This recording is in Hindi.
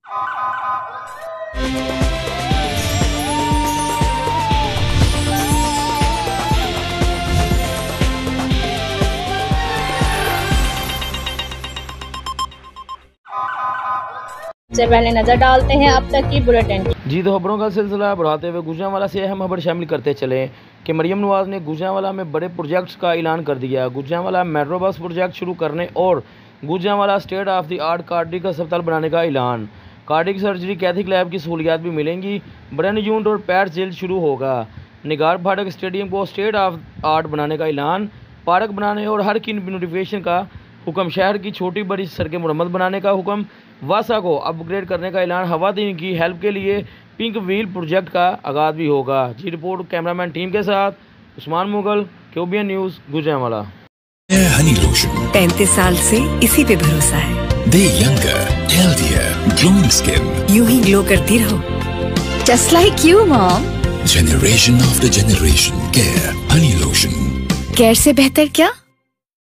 से पहले नजर डालते हैं अब तक की बुलेटिन। जी तो खबरों का सिलसिला बढ़ाते हुए गुजरांवाला से अहम खबर शामिल करते चले कि मरियम नवाज ने गुजरांवाला में बड़े प्रोजेक्ट्स का ऐलान कर दिया। गुजरांवाला मेट्रो बस प्रोजेक्ट शुरू करने और Gujranwala state of the art cardiac अस्पताल बनाने का ऐलान। कार्डिक सर्जरी कैथिक लैब की सहूलियात भी मिलेंगी। ब्रेन यूनिट और पैर जल्द शुरू होगा। निगार फाटक स्टेडियम को स्टेट ऑफ आर्ट बनाने का ऐलान। पार्क बनाने और हर की ब्यूटिफिकेशन का हुक्म। शहर की छोटी बड़ी सड़कें मुरम्मत बनाने का हुक्म। वासा को अपग्रेड करने का ऐलान। हवातीन की हेल्प के लिए पिंक व्हील प्रोजेक्ट का आगाज भी होगा। जी रिपोर्ट कैमरामैन टीम के साथ उस्मान मुगल, क्यूबीएन न्यूज़, गुजरांवाला। हनी लोशन 35 साल से इसी पे भरोसा है। दे यंगर, हेल्थियर, ग्लोइंग स्किन। यूं ही ग्लो करती रहो। Just like you, Mom. Generation after generation, care. Honey lotion. Care से बेहतर क्या?